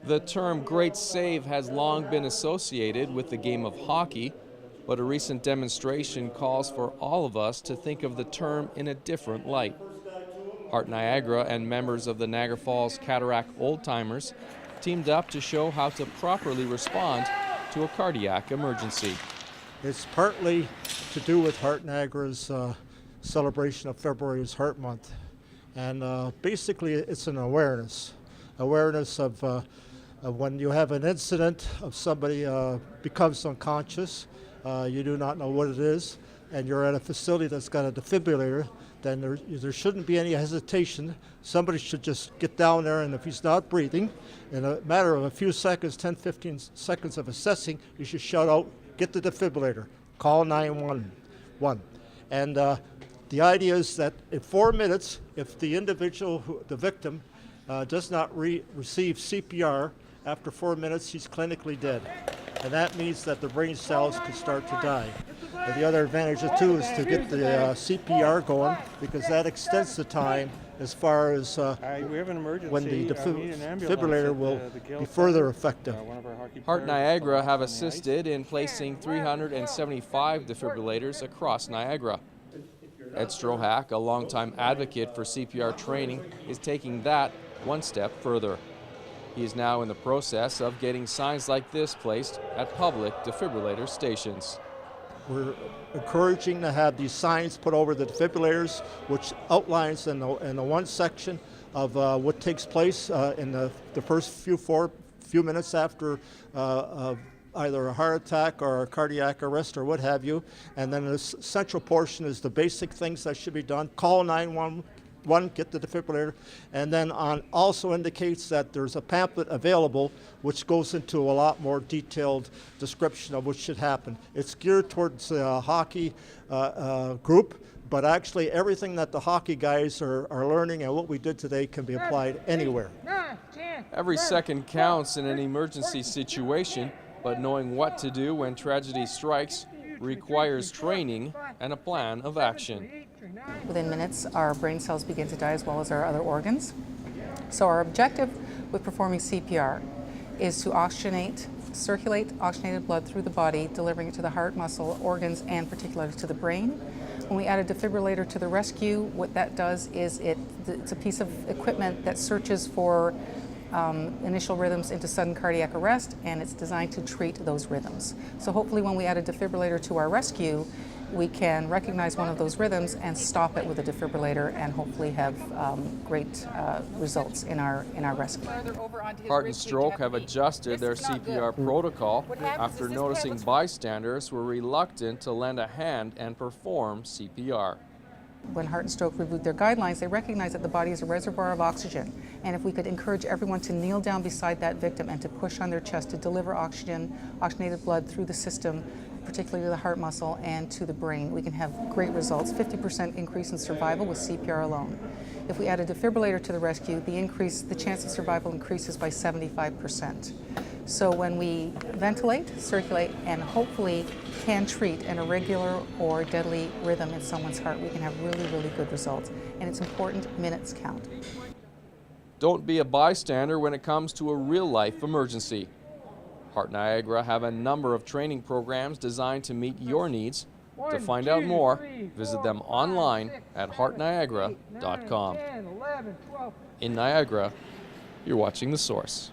The term great save has long been associated with the game of hockey, but a recent demonstration calls for all of us to think of the term in a different light. Heart Niagara and members of the Niagara Falls Cataract old-timers teamed up to show how to properly respond to a cardiac emergency. It's partly to do with Heart Niagara's celebration of February as Heart Month. And basically it's an awareness of when you have an incident of somebody becomes unconscious, you do not know what it is, and you're at a facility that's got a defibrillator, then there shouldn't be any hesitation. Somebody should just get down there, and if he's not breathing, in a matter of a few seconds, 10, 15 seconds of assessing, you should shout out, get the defibrillator, call 911. And the idea is that in 4 minutes, if the individual, the victim, does not receive CPR, after 4 minutes, he's clinically dead. And that means that the brain cells can start to die. And the other advantage too is to get the CPR going, because that extends the time as far as when the defibrillator will be further effective. Heart Niagara have assisted in placing 375 defibrillators across Niagara. Ed Strohack, a longtime advocate for CPR training, is taking that one step further. He is now in the process of getting signs like this placed at public defibrillator stations. We're encouraging to have these signs put over the defibrillators, which outlines in the one section of what takes place in the first few minutes after either a heart attack or a cardiac arrest or what have you. And then the central portion is the basic things that should be done. Call 911, get the defibrillator, and then also indicates that there's a pamphlet available which goes into a lot more detailed description of what should happen. It's geared towards the hockey group, but actually everything that the hockey guys are learning and what we did today can be applied anywhere. Every second counts in an emergency situation, but knowing what to do when tragedy strikes requires training and a plan of action. Within minutes, our brain cells begin to die as well as our other organs. So our objective with performing CPR is to circulate oxygenated blood through the body, delivering it to the heart, muscle, organs, and particularly to the brain. When we add a defibrillator to the rescue, what that does is it's a piece of equipment that searches for initial rhythms into sudden cardiac arrest, and it's designed to treat those rhythms. So hopefully when we add a defibrillator to our rescue, we can recognize one of those rhythms and stop it with a defibrillator and hopefully have great results in our rescue. Heart and Stroke have adjusted their CPR protocol after noticing bystanders were reluctant to lend a hand and perform CPR. When Heart and Stroke reviewed their guidelines, they recognized that the body is a reservoir of oxygen, and if we could encourage everyone to kneel down beside that victim and to push on their chest to deliver oxygenated blood through the system, particularly to the heart muscle and to the brain, we can have great results. 50% increase in survival with CPR alone. If we add a defibrillator to the rescue, the chance of survival increases by 75%. So when we ventilate, circulate, and hopefully can treat an irregular or deadly rhythm in someone's heart, we can have really, really good results. And it's important minutes count. Don't be a bystander when it comes to a real-life emergency. Heart Niagara have a number of training programs designed to meet your needs. To find out more, visit them online at heartniagara.com. In Niagara, you're watching The Source.